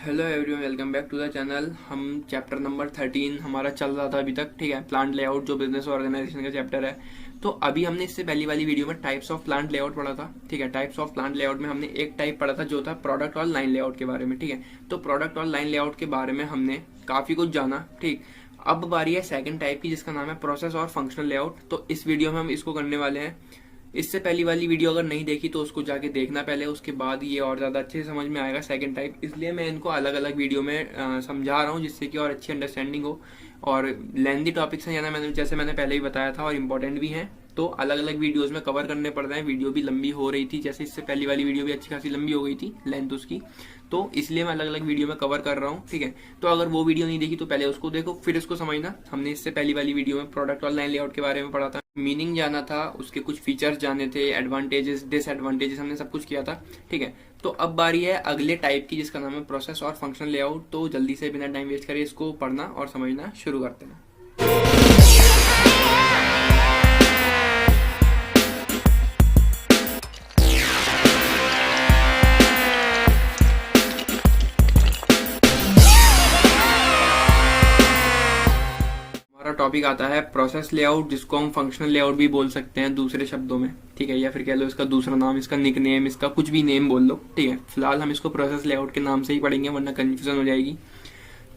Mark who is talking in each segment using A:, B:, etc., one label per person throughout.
A: Hello everyone, welcome back to the channel. हम chapter number 13 हमारा चल रहा था अभी तक, ठीक है। प्लांट लेआउट जो बिजनेस ऑर्गेनाइजेशन का चैप्टर है। तो अभी हमने इससे पहली वाली वीडियो में टाइप्स ऑफ प्लांट लेआउट पढ़ा था, ठीक है। टाइप्स ऑफ प्लांट लेआउट में हमने एक टाइप पढ़ा था जो था प्रोडक्ट और लाइन लेआउट के बारे में, ठीक है। तो प्रोडक्ट और लाइन लेआउट के बारे में हमने काफी कुछ जाना, ठीक। अब बारी है सेकंड टाइप की, जिसका नाम है प्रोसेस और फंक्शनल लेआउट। तो इस वीडियो में हम इसको करने वाले हैं। इससे पहली वाली वीडियो अगर नहीं देखी तो उसको जाके देखना पहले, उसके बाद ये और ज़्यादा अच्छे से समझ में आएगा सेकंड टाइप। इसलिए मैं इनको अलग अलग वीडियो में समझा रहा हूँ, जिससे कि और अच्छी अंडरस्टैंडिंग हो। और लेंदी टॉपिक्स हैं ज़्यादा, जैसे मैंने पहले ही बताया था, और इम्पोर्टेंट भी हैं, तो अलग अलग वीडियोस में कवर करने पड़ रहे हैं। वीडियो भी लंबी हो रही थी, जैसे इससे पहली वाली वीडियो भी अच्छी खासी लंबी हो गई थी लेंथ उसकी, तो इसलिए मैं अलग अलग वीडियो में कवर कर रहा हूँ, ठीक है। तो अगर वो वीडियो नहीं देखी तो पहले उसको देखो, फिर इसको समझना। हमने इससे पहली वाली वीडियो में प्रोडक्ट और लाइन लेआउट के बारे में पढ़ा था, मीनिंग जाना था, उसके कुछ फीचर्स जाने थे, एडवांटेजेस डिसएडवांटेजेस हमने सब कुछ किया था, ठीक है। तो अब बारी है अगले टाइप की, जिसका नाम है प्रोसेस और फंक्शनल लेआउट। तो जल्दी से बिना टाइम वेस्ट करे इसको पढ़ना और समझना शुरू करते हैं। टॉपिक आता है प्रोसेस लेआउट, जिसको हम फंक्शनल लेआउट भी बोल सकते हैं दूसरे शब्दों में, ठीक है। या फिर कह लो इसका दूसरा नाम, इसका निकनेम, इसका कुछ भी नेम बोल लो, ठीक है। फिलहाल हम इसको प्रोसेस लेआउट के नाम से ही पढ़ेंगे, वरना कंफ्यूजन हो जाएगी।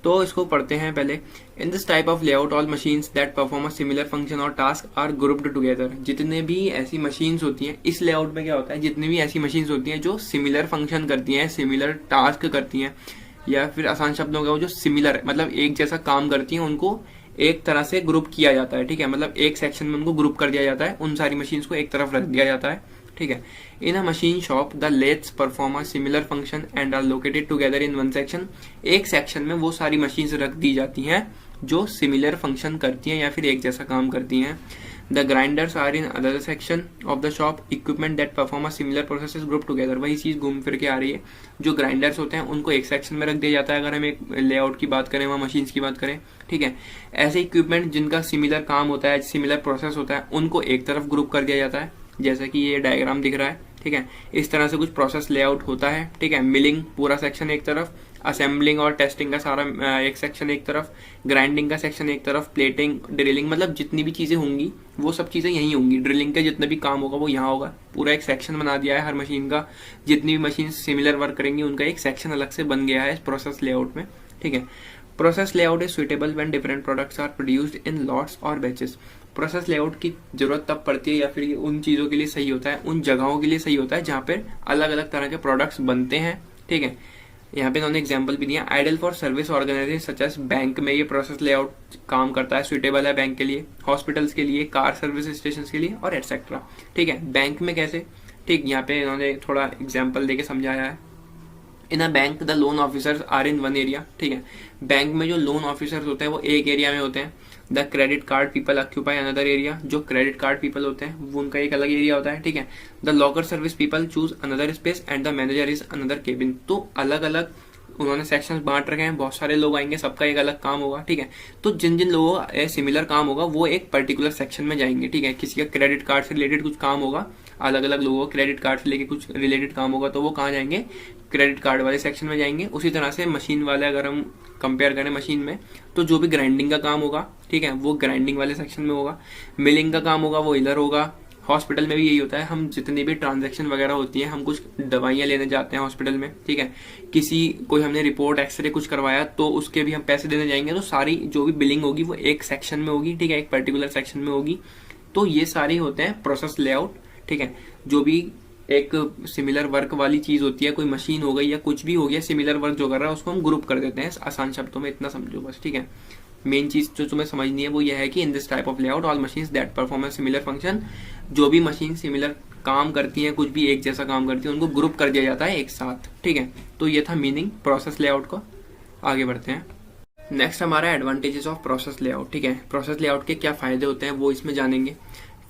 A: तो इसको पढ़ते हैं पहले। In this type of layout all machines that perform a similar function और टास्क आर ग्रुप्ड टुगेदर। जितने भी ऐसी मशीन्स होती हैं इस लेआउट में क्या होता है, जितनी भी ऐसी मशीन्स होती हैं जो सिमिलर फंक्शन करती हैं, सिमिलर टास्क करती हैं, या फिर आसान शब्दों का वो जो सिमिलर मतलब एक जैसा काम करती हैं, उनको एक तरह से ग्रुप किया जाता है, ठीक है। मतलब एक सेक्शन में उनको ग्रुप कर दिया जाता है, उन सारी मशीन्स को एक तरफ रख दिया जाता है, ठीक है। In a machine shop the lathes perform a similar function and are located together in one section. एक सेक्शन में वो सारी मशीन्स रख दी जाती हैं जो सिमिलर फंक्शन करती हैं या फिर एक जैसा काम करती हैं। The grinders are in other section of the shop. Equipment that perform a similar process group together. वही चीज घूम फिर के आ रही है। जो ग्राइंडर्स होते हैं उनको एक सेक्शन में रख दिया जाता है, अगर हम एक लेआउट की बात करें, वहाँ मशीन्स की बात करें, ठीक है। ऐसे इक्विपमेंट जिनका सिमिलर काम होता है, सिमिलर प्रोसेस होता है, उनको एक तरफ ग्रुप कर दिया जाता है, जैसा कि ये डायग्राम दिख रहा है, ठीक है। इस तरह से कुछ प्रोसेस लेआउट होता है, ठीक है। मिलिंग पूरा सेक्शन एक तरफ, असेंबलिंग और टेस्टिंग का सारा एक सेक्शन एक तरफ, ग्राइंडिंग का सेक्शन एक तरफ, प्लेटिंग, ड्रिलिंग, मतलब जितनी भी चीजें होंगी वो सब चीजें यहीं होंगी। ड्रिलिंग का जितना भी काम होगा वो यहाँ होगा। पूरा एक सेक्शन बना दिया है हर मशीन का। जितनी भी मशीन सिमिलर वर्क करेंगी उनका एक सेक्शन अलग से बन गया है इस प्रोसेस लेआउट में, ठीक है। Process layout is suitable when different products are produced in lots or batches. Process layout की जरूरत तब पड़ती है, या फिर ये उन चीजों के लिए सही होता है, उन जगहों के लिए सही होता है जहाँ पे अलग अलग तरह के प्रोडक्ट्स बनते हैं, ठीक है। यहाँ पे इन्होंने एग्जाम्पल भी दिया। Ideal for service organisation such as bank में ये प्रोसेस लेआउट काम करता है, सुटेबल है बैंक के लिए, हॉस्पिटल्स के लिए, कार सर्विस स्टेशन के लिए और एटसेट्रा, ठीक है। बैंक में कैसे, ठीक, यहाँ पे इन्होंने थोड़ा एग्जाम्पल देके समझाया है। In a bank the loan officers are in one area, ठीक है। बैंक में जो लोन ऑफिसर्स होते हैं वो एक एरिया में होते हैं। The credit card people occupy another area. जो क्रेडिट कार्ड पीपल होते हैं वो उनका एक अलग एरिया होता है, ठीक है। The locker service people choose another space and the manager is another cabin. तो अलग अलग उन्होंने सेक्शंस बांट रखे हैं, बहुत सारे लोग आएंगे, सबका एक अलग काम होगा, ठीक है। तो जिन जिन लोगों का सिमिलर काम होगा वो एक पर्टिकुलर सेक्शन में जाएंगे, ठीक है। किसी का क्रेडिट कार्ड से रिलेटेड कुछ काम होगा, अलग अलग लोगों का क्रेडिट कार्ड से लेके कुछ रिलेटेड काम होगा, तो वो कहाँ जाएंगे, क्रेडिट कार्ड वाले सेक्शन में जाएंगे। उसी तरह से मशीन वाले अगर हम कंपेयर करें मशीन में, तो जो भी ग्राइंडिंग का काम होगा, ठीक है, वो ग्राइंडिंग वाले सेक्शन में होगा। मिलिंग का काम होगा वो इधर होगा। हॉस्पिटल में भी यही होता है, हम जितनी भी ट्रांजैक्शन वगैरह होती है, हम कुछ दवाइयाँ लेने जाते हैं हॉस्पिटल में, ठीक है। किसी कोई हमने रिपोर्ट एक्सरे कुछ करवाया तो उसके भी हम पैसे देने जाएंगे, तो सारी जो भी बिलिंग होगी वो एक सेक्शन में होगी, ठीक है, एक पर्टिकुलर सेक्शन में होगी। तो ये सारे होते हैं प्रोसेस लेआउट, ठीक है। जो भी एक सिमिलर वर्क वाली चीज होती है, कोई मशीन हो गई या कुछ भी हो गया सिमिलर वर्क जो कर रहा है, उसको हम ग्रुप कर देते हैं। आसान शब्दों में इतना समझो बस, ठीक है। मेन चीज जो तुम्हें समझनी है वो यह है कि in this type of layout all machines that perform a similar function. जो भी मशीन सिमिलर काम करती हैं, कुछ भी एक जैसा काम करती है, उनको ग्रुप कर दिया जाता है एक साथ, ठीक है। तो ये था मीनिंग प्रोसेस लेआउट का। आगे बढ़ते हैं। नेक्स्ट हमारा एडवांटेजेस ऑफ प्रोसेस लेआउट, ठीक है। प्रोसेस लेआउट के क्या फायदे होते हैं वो इसमें जानेंगे।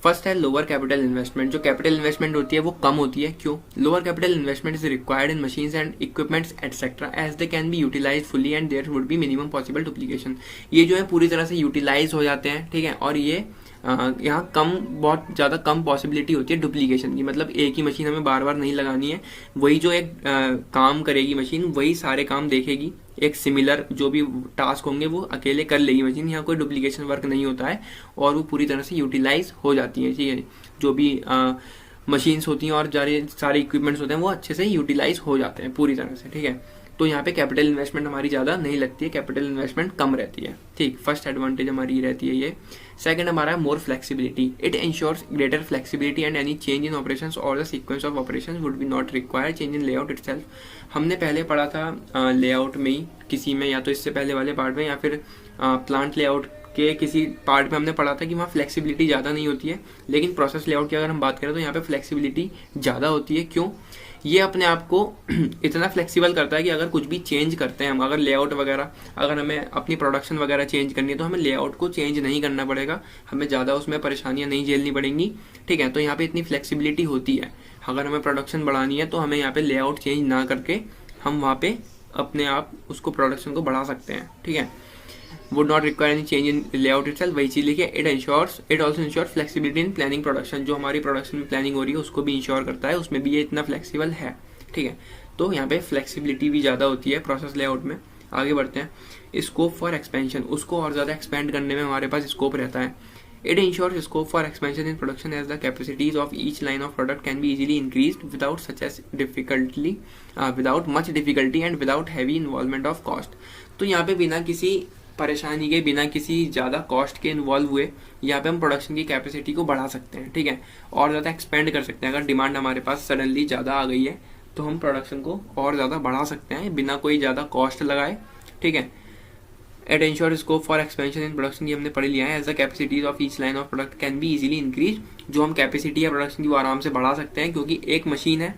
A: फर्स्ट है लोअर कैपिटल इन्वेस्टमेंट। जो कैपिटल इन्वेस्टमेंट होती है वो कम होती है। क्यों? Lower capital investment is required in machines and equipments etcetera as they can be utilise fully and there would be minimum possible duplication. ये जो है पूरी तरह से यूटिलाइज हो जाते हैं, ठीक है, और ये यहाँ बहुत ज़्यादा कम पॉसिबिलिटी होती है डुप्लीकेशन की, मतलब एक ही मशीन हमें बार बार नहीं लगानी है, वही जो एक काम करेगी मशीन वही सारे काम देखेगी, एक सिमिलर जो भी टास्क होंगे वो अकेले कर लेगी मशीन, यहाँ कोई डुप्लीकेशन वर्क नहीं होता है और वो पूरी तरह से यूटिलाइज हो जाती है। ठीक है, जो भी मशीन्स होती हैं और सारे इक्विपमेंट्स होते हैं वो अच्छे से यूटिलाइज हो जाते हैं पूरी तरह से। ठीक है, तो यहाँ पे कैपिटल इन्वेस्टमेंट हमारी ज़्यादा नहीं लगती है, कैपिटल इन्वेस्टमेंट कम रहती है। ठीक, फर्स्ट एडवांटेज हमारी रहती है ये। सेकंड हमारा more flexibility, it ensures greater flexibility and any change in operations or the sequence of operations would be not require change in layout itself. हमने पहले पढ़ा था लेआउट में ही किसी में, या तो इससे पहले वाले पार्ट में या फिर प्लांट लेआउट के किसी पार्ट में हमने पढ़ा था कि वहाँ फ्लेक्सिबिलिटी ज़्यादा नहीं होती है, लेकिन प्रोसेस लेआउट की अगर हम बात करें तो यहाँ पे फ्लेक्सिबिलिटी ज़्यादा होती है। क्यों? ये अपने आप को इतना फ्लेक्सिबल करता है कि अगर कुछ भी चेंज करते हैं हम, अगर लेआउट वगैरह, अगर हमें अपनी प्रोडक्शन वगैरह चेंज करनी है तो हमें लेआउट को चेंज नहीं करना पड़ेगा, हमें ज़्यादा उसमें परेशानियां नहीं झेलनी पड़ेंगी। ठीक है, तो यहाँ पे इतनी फ्लेक्सिबिलिटी होती है। अगर हमें प्रोडक्शन बढ़ानी है तो हमें यहाँ पे लेआउट चेंज ना करके हम वहाँ पे अपने आप उसको प्रोडक्शन को बढ़ा सकते हैं। ठीक है, would not require any change in layout itself, वही चीज लिखिए। it also ensures flexibility in planning production, जो हमारी प्रोडक्शन में प्लानिंग हो रही है उसको भी इंश्योर करता है, उसमें भी ये इतना फ्लेक्सिबल है। ठीक है, तो यहाँ पे फ्लेक्सिबिलिटी भी ज़्यादा होती है प्रोसेस लेआउट में। आगे बढ़ते हैं। स्कोप फॉर एक्सपेंशन, उसको और ज़्यादा एक्सपेंड करने में हमारे पास स्कोप रहता है। It ensures scope for expansion in production as the capacities of each line of product can be easily increased without much difficulty and without heavy involvement of cost। तो यहाँ पे बिना किसी परेशानी के, बिना किसी ज़्यादा कॉस्ट के इन्वॉल्व हुए यहाँ पे हम प्रोडक्शन की कैपेसिटी को बढ़ा सकते हैं। ठीक है, और ज़्यादा एक्सपेंड कर सकते हैं। अगर डिमांड हमारे पास सडनली ज़्यादा आ गई है तो हम प्रोडक्शन को और ज़्यादा बढ़ा सकते हैं बिना कोई ज़्यादा कॉस्ट लगाए। ठीक है, at ensure scope for expansion in production, ये हमने पढ़ लिया है। As the capacities of each line of product can be easily increase, जो हम कैपेसिटी है प्रोडक्शन की वो आराम से बढ़ा सकते हैं, क्योंकि एक मशीन है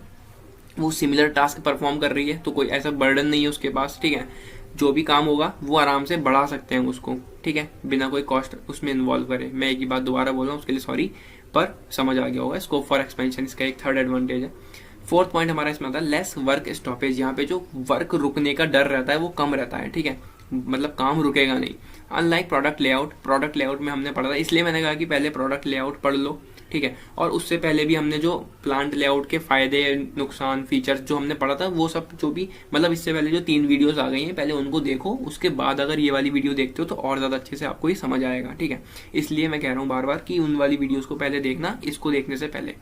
A: वो सिमिलर टास्क परफॉर्म कर रही है तो कोई ऐसा बर्डन नहीं है उसके पास। ठीक है, जो भी काम होगा वो आराम से बढ़ा सकते हैं उसको। ठीक है, बिना कोई कॉस्ट उसमें इन्वॉल्व करे। मैं एक ही बात दोबारा बोल रहा हूँ, उसके लिए सॉरी, पर समझ आ गया होगा। स्कोप फॉर एक्सपेंशन इसका एक थर्ड एडवांटेज है। फोर्थ पॉइंट हमारा इसमें आता है लेस वर्क स्टॉपेज, यहाँ पे जो वर्क रुकने का डर रहता है वो कम रहता है। ठीक है, मतलब काम रुकेगा नहीं। अनलाइक प्रोडक्ट लेआउट में हमने पढ़ा था, इसलिए मैंने कहा कि पहले प्रोडक्ट लेआउट पढ़ लो। ठीक है, और उससे पहले भी हमने जो प्लांट लेआउट के फायदे, नुकसान, फीचर्स जो हमने पढ़ा था वो सब, जो भी मतलब इससे पहले जो 3 वीडियोस आ गई हैं पहले उनको देखो, उसके बाद अगर ये वाली वीडियो देखते हो तो और ज्यादा अच्छे से आपको ये समझ आएगा। ठीक है, इसलिए मैं कह रहा हूँ बार बार कि उन वाली वीडियोस को पहले देखना इसको देखने से पहले।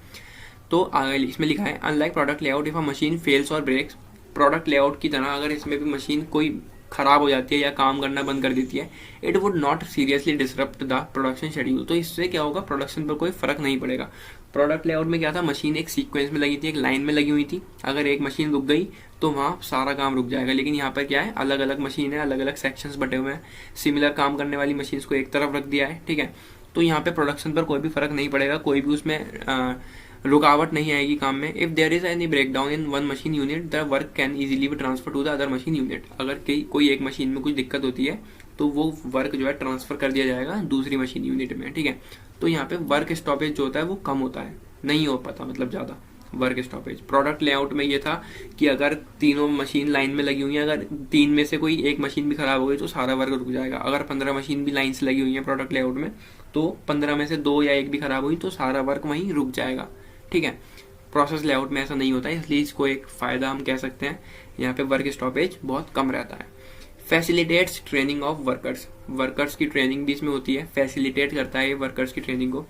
A: तो आगे इसमें लिखा है unlike product layout if a machine fails और ब्रेक्स, प्रोडक्ट लेआउट की तरह अगर इसमें भी मशीन कोई खराब हो जाती है या काम करना बंद कर देती है, it would not seriously disrupt the production schedule, तो इससे क्या होगा, प्रोडक्शन पर कोई फर्क नहीं पड़ेगा। प्रोडक्ट लेआउट में क्या था, मशीन एक सीक्वेंस में लगी थी, एक लाइन में लगी हुई थी, अगर एक मशीन रुक गई तो वहाँ सारा काम रुक जाएगा। लेकिन यहाँ पर क्या है, अलग अलग मशीन है, अलग अलग सेक्शंस बटे हुए हैं, सिमिलर काम करने वाली मशीन को एक तरफ रख दिया है। ठीक है, तो यहाँ पे प्रोडक्शन पर कोई भी फर्क नहीं पड़ेगा, कोई भी उसमें रुकावट नहीं आएगी काम में। If there is any break down in one machine unit the work can easily be transfer to the other machine unit, अगर कोई एक मशीन में कुछ दिक्कत होती है तो वो वर्क जो है ट्रांसफर कर दिया जाएगा दूसरी मशीन यूनिट में। ठीक है, तो यहाँ पे वर्क स्टॉपेज जो होता है वो कम होता है, नहीं हो पाता मतलब ज्यादा वर्क स्टॉपेज। प्रोडक्ट लेआउट में ये था कि अगर तीनों मशीन लाइन में लगी हुई है, अगर 3 में से कोई एक मशीन भी खराब हो गई तो सारा वर्क रुक जाएगा। अगर 15 मशीन भी लाइन से लगी हुई है प्रोडक्ट लेआउट में तो 15 में से 2 या 1 भी खराब हुई तो सारा वर्क वहीं रुक जाएगा। ठीक है, प्रोसेस लेआउट में ऐसा नहीं होता है, इसलिए इसको एक फायदा हम कह सकते हैं, यहाँ पे वर्क स्टॉपेज बहुत कम रहता है। फैसिलिटेट्स ट्रेनिंग ऑफ वर्कर्स की ट्रेनिंग भी इसमें होती है, फैसिलिटेट करता है वर्कर्स की ट्रेनिंग को।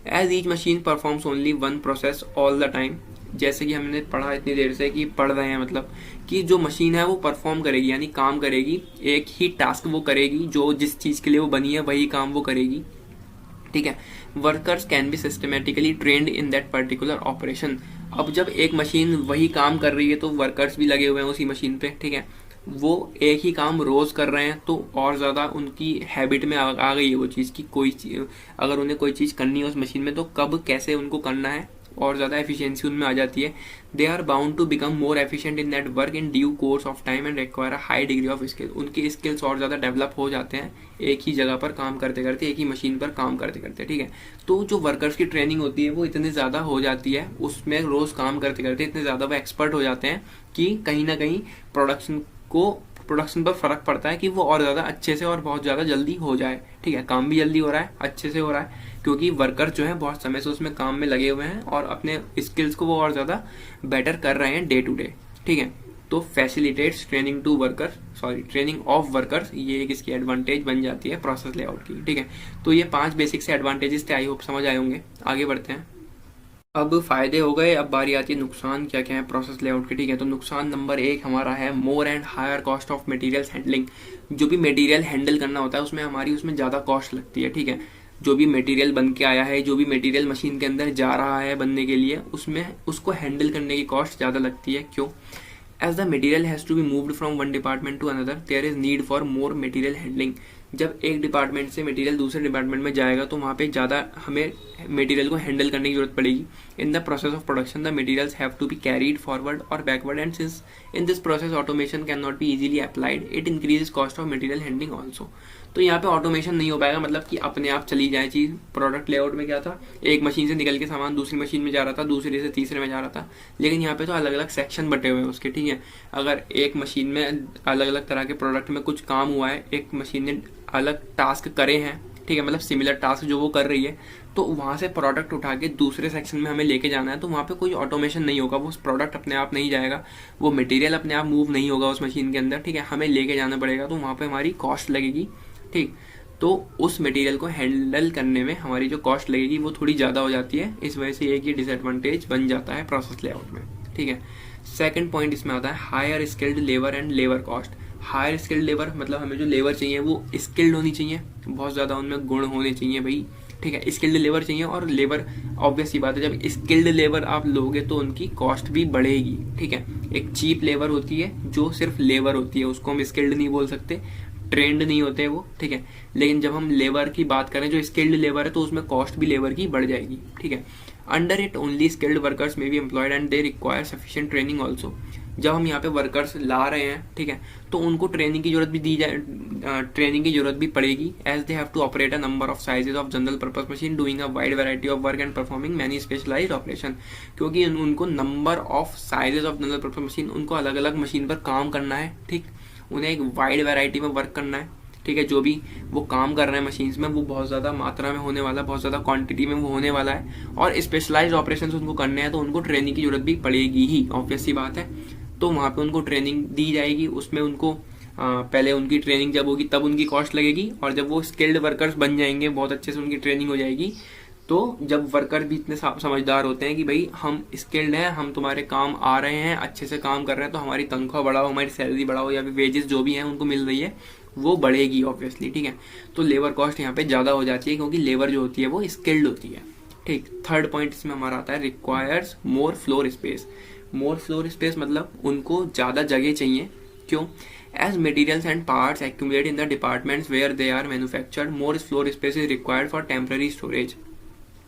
A: As each machine performs only one process all the time, जैसे कि हमने पढ़ा इतनी देर से कि पढ़ रहे हैं, मतलब कि जो मशीन है वो परफॉर्म करेगी, यानी काम करेगी, एक ही टास्क वो करेगी, जो जिस चीज के लिए वो बनी है वही काम वो करेगी। ठीक है, workers can be systematically trend in that particular operation. अब जब एक मशीन वही काम कर रही है तो वर्कर्स भी लगे हुए हैं उसी मशीन पे। ठीक है, वो एक ही काम रोज कर रहे हैं तो और ज्यादा उनकी हैबिट में आ गई है वो चीज की, कोई चीज अगर उन्हें कोई चीज करनी है उस मशीन में तो कब कैसे उनको करना है, और ज्यादा एफिशिएंसी उनमें आ जाती है। They are bound to become more efficient in that work in due course of time and require a high degree of skill, उनके स्किल्स और ज्यादा डेवलप हो जाते हैं एक ही जगह पर काम करते करते, एक ही मशीन पर काम करते करते। ठीक है, तो जो वर्कर्स की ट्रेनिंग होती है वो इतनी ज्यादा हो जाती है, उसमें रोज काम करते करते इतने ज्यादा वो एक्सपर्ट हो जाते हैं कि कहीं ना कहीं प्रोडक्शन को प्रोडक्शन पर फ़र्क पड़ता है कि वो और ज़्यादा अच्छे से और बहुत ज़्यादा जल्दी हो जाए। ठीक है, काम भी जल्दी हो रहा है, अच्छे से हो रहा है, क्योंकि वर्कर जो है बहुत समय से उसमें काम में लगे हुए हैं और अपने स्किल्स को वो और ज़्यादा बेटर कर रहे हैं डे टू डे। ठीक है, तो facilitates training to worker, sorry training of workers, ये एक इसकी एडवांटेज बन जाती है प्रोसेस लेआउट की। ठीक है, तो ये 5 बेसिक से एडवांटेजेस थे, आई होप समझ आए होंगे। आगे बढ़ते हैं। अब फायदे हो गए, अब बारी आती है नुकसान क्या क्या है प्रोसेस लेआउट के। ठीक है, तो नुकसान नंबर 1 हमारा है more and higher cost of materials handling. जो भी मटेरियल हैंडल करना होता है उसमें हमारी उसमें ज़्यादा कॉस्ट लगती है। ठीक है, जो भी मटेरियल बन के आया है, जो भी मटेरियल मशीन के अंदर जा रहा है बनने के लिए, उसमें उसको हैंडल करने की कॉस्ट ज़्यादा लगती है। क्यों? As the material has to be moved from one department to another, there is need for more material handling. जब एक डिपार्टमेंट से मटेरियल दूसरे डिपार्टमेंट में जाएगा तो वहाँ पे ज़्यादा हमें मटेरियल को हैंडल करने की जरूरत पड़ेगी। In the process of production the materials have to be carried forward और backward, and since in this process automation can not be easily applied, it increases cost of material handling also. तो यहाँ पे automation नहीं हो पाएगा, मतलब कि अपने आप चली जाए चीज़। प्रोडक्ट लेआउट में क्या था, एक मशीन से निकल के सामान दूसरी मशीन में जा रहा था, दूसरे से तीसरे में जा रहा था, लेकिन यहाँ पे तो अलग अलग सेक्शन बटे हुए हैं उसके। ठीक है, अगर एक मशीन में अलग अलग तरह के प्रोडक्ट में कुछ काम हुआ है, एक मशीन ने अलग टास्क करे हैं, ठीक है, मतलब सिमिलर टास्क जो वो कर रही है, तो वहाँ से प्रोडक्ट उठा के दूसरे सेक्शन में हमें लेके जाना है, तो वहाँ पे कोई ऑटोमेशन नहीं होगा, वो प्रोडक्ट अपने आप नहीं जाएगा, वो मटेरियल अपने आप मूव नहीं होगा उस मशीन के अंदर। ठीक है, हमें लेके जाना पड़ेगा, तो वहाँ पे हमारी कॉस्ट लगेगी। ठीक, तो उस मटेरियल को हैंडल करने में हमारी जो कॉस्ट लगेगी वो थोड़ी ज़्यादा हो जाती है। इस वजह से एक ये डिसएडवांटेज बन जाता है प्रोसेस लेआउट में। ठीक है, सेकंड पॉइंट इसमें आता है higher skilled labour and labour cost. Higher skilled labour मतलब हमें जो लेबर चाहिए वो स्किल्ड होनी चाहिए, बहुत ज़्यादा उनमें गुण होने चाहिए भाई। ठीक है, स्किल्ड लेबर चाहिए, और लेबर ऑब्वियस सी बात है, जब स्किल्ड लेबर आप लोगे तो उनकी कॉस्ट भी बढ़ेगी। ठीक है, एक चीप लेबर होती है जो सिर्फ लेबर होती है, उसको हम स्किल्ड नहीं बोल सकते, ट्रेंड नहीं होते वो। ठीक है, लेकिन जब हम लेबर की बात करें जो स्किल्ड लेबर है, तो उसमें कॉस्ट भी लेबर की बढ़ जाएगी। ठीक है, under it only skilled workers may be employed and they require sufficient training also. जब हम यहाँ पे वर्कर्स ला रहे हैं, ठीक है, तो उनको ट्रेनिंग की जरूरत भी दी जाए, ट्रेनिंग की जरूरत भी पड़ेगी, as they have to operate a number of sizes of general purpose machine doing a wide variety of work and performing many specialised operation. क्योंकि उनको number of sizes of general purpose machine, उनको अलग अलग machine पर काम करना है। ठीक, उन्हें एक वाइड वैरायटी में वर्क करना है। ठीक है, जो भी वो काम कर रहे हैं मशीन्स में वो बहुत ज़्यादा मात्रा में होने वाला है, बहुत ज़्यादा क्वांटिटी में वो होने वाला है, और स्पेशलाइज्ड ऑपरेशंस उनको करने हैं, तो उनको ट्रेनिंग की जरूरत भी पड़ेगी ही, ऑब्वियस सी बात है। तो वहाँ पे उनको ट्रेनिंग दी जाएगी, उसमें उनको पहले उनकी ट्रेनिंग जब होगी तब उनकी कॉस्ट लगेगी, और जब वो स्किल्ड वर्कर्स बन जाएंगे, बहुत अच्छे से उनकी ट्रेनिंग हो जाएगी, तो जब वर्कर भी इतने समझदार होते हैं कि भाई हम स्किल्ड हैं, हम तुम्हारे काम आ रहे हैं, अच्छे से काम कर रहे हैं, तो हमारी तनख्वाह बढ़ाओ, हमारी सैलरी बढ़ाओ, या फिर वेजेस जो भी हैं उनको मिल रही है वो बढ़ेगी ऑब्वियसली। ठीक है, तो लेबर कॉस्ट यहाँ पे ज़्यादा हो जाती है, क्योंकि लेबर जो होती है वो स्किल्ड होती है। ठीक, थर्ड पॉइंट इसमें हमारा आता है requires more floor space. More floor space मतलब उनको ज़्यादा जगह चाहिए। क्यों? As materials and parts accumulate in the departments where they are manufactured, more floor space is required for temporary storage.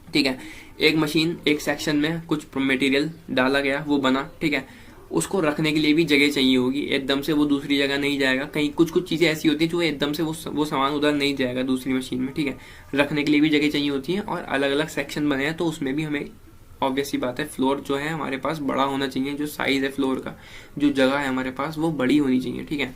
A: ठीक है, एक मशीन एक सेक्शन में कुछ मटेरियल डाला गया, वो बना, ठीक है, उसको रखने के लिए भी जगह चाहिए होगी, एकदम से वो दूसरी जगह नहीं जाएगा। कहीं कुछ कुछ चीज़ें ऐसी होती हैं जो एकदम से वो सामान उधर नहीं जाएगा दूसरी मशीन में। ठीक है, रखने के लिए भी जगह चाहिए होती है, और अलग अलग सेक्शन बने हैं, तो उसमें भी हमें ऑब्वियस ही बात है फ्लोर जो है हमारे पास बड़ा होना चाहिए, जो साइज है फ्लोर का, जो जगह है हमारे पास वो बड़ी होनी चाहिए। ठीक है,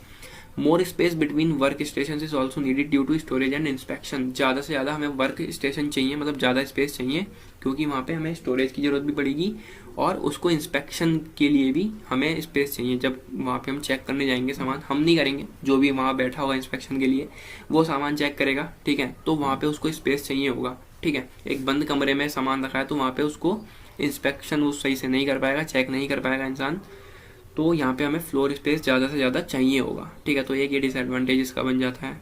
A: more space between work station is also needed due to storage and inspection. ज़्यादा से ज़्यादा हमें वर्क स्टेशन चाहिए, मतलब ज़्यादा स्पेस चाहिए, क्योंकि वहाँ पे हमें स्टोरेज की जरूरत भी पड़ेगी, और उसको इंस्पेक्शन के लिए भी हमें स्पेस चाहिए। जब वहाँ पे हम चेक करने जाएंगे सामान, हम नहीं करेंगे, जो भी वहाँ बैठा होगा इंस्पेक्शन के लिए वो सामान चेक करेगा। ठीक है, तो वहाँ पे उसको स्पेस चाहिए होगा। ठीक है, एक बंद कमरे में सामान रखा है, तो वहाँ पे उसको इंस्पेक्शन वो सही से नहीं कर पाएगा, चेक नहीं कर पाएगा इंसान, तो यहाँ पे हमें फ्लोर स्पेस ज़्यादा से ज़्यादा चाहिए होगा। ठीक है, तो एक ये डिसएडवांटेज इसका बन जाता है।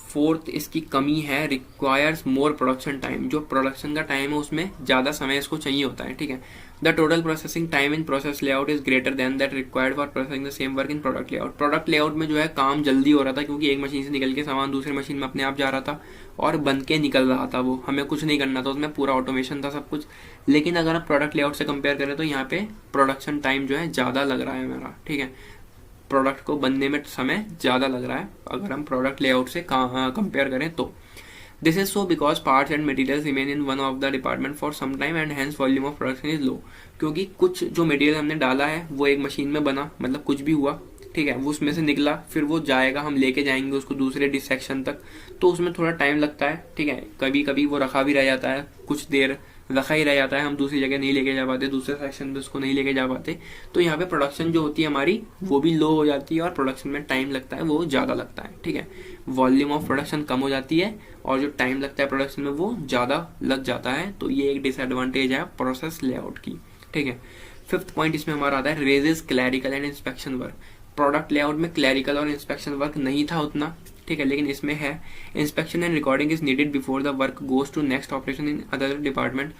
A: फोर्थ इसकी कमी है रिक्वायर्स मोर प्रोडक्शन टाइम। जो प्रोडक्शन का टाइम है उसमें ज़्यादा समय इसको चाहिए होता है। ठीक है, the total processing time in process layout is greater than that required for processing the same work in product layout. Product layout में जो है काम जल्दी हो रहा था, क्योंकि एक मशीन से निकल के सामान दूसरी मशीन में अपने आप जा रहा था और बन के निकल रहा था, वो हमें कुछ नहीं करना था, उसमें पूरा ऑटोमेशन था सब कुछ। लेकिन अगर हम प्रोडक्ट लेआउट से कंपेयर करें तो यहाँ पे प्रोडक्शन टाइम जो है ज़्यादा लग रहा है हमारा। ठीक है, प्रोडक्ट को बनने में समय ज़्यादा लग रहा है अगर हम प्रोडक्ट लेआउट से कंपेयर करें तो। This is so because parts and materials remain in one of the department for some time and hence volume of production is low. क्योंकि कुछ जो मटेरियल हमने डाला है वो एक मशीन में बना, मतलब कुछ भी हुआ, ठीक है, वो उसमें से निकला, फिर वो जाएगा, हम लेके जाएंगे उसको दूसरे सेक्शन तक, तो उसमें थोड़ा टाइम लगता है। ठीक है, कभी कभी वो रखा भी रह जाता है, कुछ देर रखा ही रह जाता है, हम दूसरी जगह नहीं लेके जा पाते, दूसरे सेक्शन में उसको नहीं लेके जा पाते, तो यहाँ पे प्रोडक्शन जो होती है हमारी वो भी लो हो जाती है और प्रोडक्शन में टाइम लगता है वो ज़्यादा लगता है। ठीक है, वॉल्यूम ऑफ प्रोडक्शन कम हो जाती है और जो टाइम लगता है प्रोडक्शन में वो ज़्यादा लग जाता है, तो ये एक डिसएडवांटेज है प्रोसेस लेआउट की। ठीक है, फिफ्थ पॉइंट इसमें हमारा आता है raises clerical and inspection work. Product layout में क्लैरिकल और इंस्पेक्शन वर्क नहीं था उतना, ठीक है, लेकिन इसमें है। Inspection and recording is needed before the work goes to next operation in other department.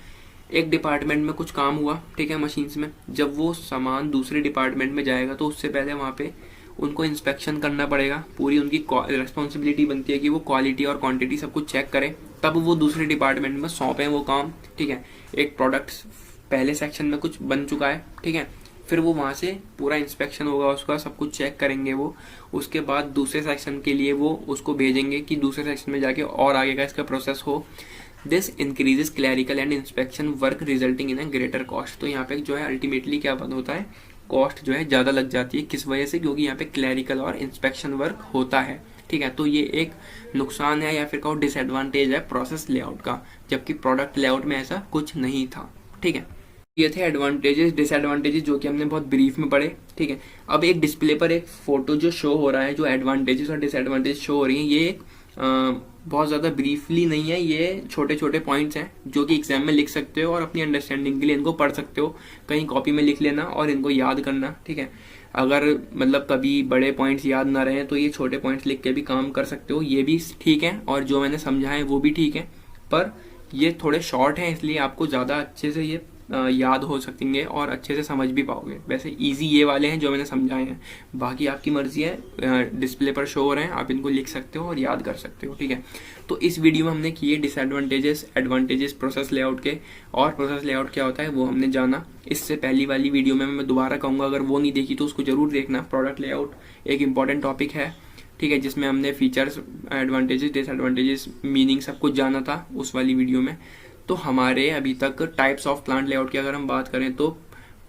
A: एक डिपार्टमेंट में कुछ काम हुआ, ठीक है, मशीन्स में, जब वो सामान दूसरे डिपार्टमेंट में जाएगा तो उससे पहले वहाँ पे उनको इंस्पेक्शन करना पड़ेगा, पूरी उनकी रिस्पॉन्सिबिलिटी बनती है कि वो क्वालिटी और क्वांटिटी सब कुछ चेक करें, तब वो दूसरे डिपार्टमेंट में सौंपें वो काम। ठीक है, एक प्रोडक्ट पहले सेक्शन में कुछ बन चुका है, ठीक है, फिर वो वहाँ से पूरा इंस्पेक्शन होगा, उसका सब कुछ चेक करेंगे वो, उसके बाद दूसरे सेक्शन के लिए वो उसको भेजेंगे कि दूसरे सेक्शन में जाके और आगे का इसका प्रोसेस हो। This increases clerical and inspection work resulting in a greater cost. तो यहाँ पे जो है अल्टीमेटली क्या बंद होता है, कॉस्ट जो है ज़्यादा लग जाती है। किस वजह से? क्योंकि यहाँ पे क्लैरिकल और इंस्पेक्शन वर्क होता है। ठीक है, तो ये एक नुकसान है या फिर कहो डिसएडवांटेज है प्रोसेस लेआउट का, जबकि प्रोडक्ट लेआउट में ऐसा कुछ नहीं था। ठीक है, ये थे एडवांटेजेस डिसएडवांटेजेस जो कि हमने बहुत ब्रीफ में पढ़े। ठीक है, अब एक डिस्प्ले पर एक फोटो जो शो हो रहा है, जो एडवांटेजेस और डिसएडवांटेज शो हो रही है, ये बहुत ज़्यादा ब्रीफली नहीं है, ये छोटे छोटे पॉइंट्स हैं जो कि एग्जाम में लिख सकते हो और अपनी अंडरस्टैंडिंग के लिए इनको पढ़ सकते हो, कहीं कॉपी में लिख लेना और इनको याद करना। ठीक है, अगर मतलब कभी बड़े पॉइंट्स याद ना रहे तो ये छोटे पॉइंट्स लिख के भी काम कर सकते हो, ये भी ठीक है, और जो मैंने समझा है वो भी ठीक है, पर ये थोड़े शॉर्ट हैं इसलिए आपको ज़्यादा अच्छे से ये याद हो सकेंगे और अच्छे से समझ भी पाओगे। वैसे इजी ये वाले हैं जो मैंने समझाए हैं, बाकी आपकी मर्जी है, डिस्प्ले पर शो हो रहे हैं, आप इनको लिख सकते हो और याद कर सकते हो। ठीक है, तो इस वीडियो में हमने किए डिसएडवांटेजेस एडवांटेजेस प्रोसेस लेआउट के, और प्रोसेस लेआउट क्या होता है वो हमने जाना। इससे पहली वाली वीडियो में मैं दोबारा कहूँगा, अगर वो नहीं देखी तो उसको जरूर देखना। प्रोडक्ट लेआउट एक इंपॉर्टेंट टॉपिक है, ठीक है, जिसमें हमने फीचर्स, एडवांटेजेस, डिसएडवांटेजेस, मीनिंग सब कुछ जाना था उस वाली वीडियो में। तो हमारे अभी तक टाइप्स ऑफ प्लांट लेआउट की अगर हम बात करें तो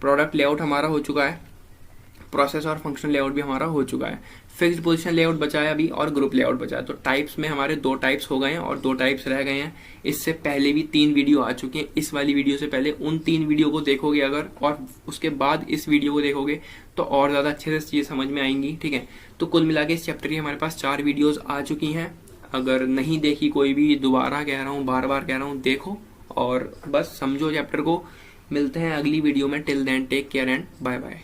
A: प्रोडक्ट लेआउट हमारा हो चुका है, प्रोसेस और फंक्शनल लेआउट भी हमारा हो चुका है, फिक्स्ड पोजीशन लेआउट बचा है अभी और ग्रुप लेआउट बचा है। तो टाइप्स में हमारे 2 टाइप्स हो गए हैं और 2 टाइप्स रह गए हैं। इससे पहले भी 3 वीडियो आ चुकी हैं, इस वाली वीडियो से पहले उन 3 वीडियो को देखोगे अगर, और उसके बाद इस वीडियो को देखोगे तो और ज़्यादा अच्छे से चीज़ समझ में आएंगी। ठीक है, तो कुल मिला के इस चैप्टर की हमारे पास 4 वीडियोज़ आ चुकी हैं। अगर नहीं देखी कोई भी, दोबारा कह रहा हूँ, बार बार कह रहा हूँ, देखो और बस समझो चैप्टर को। मिलते हैं अगली वीडियो में, till then take care and bye bye.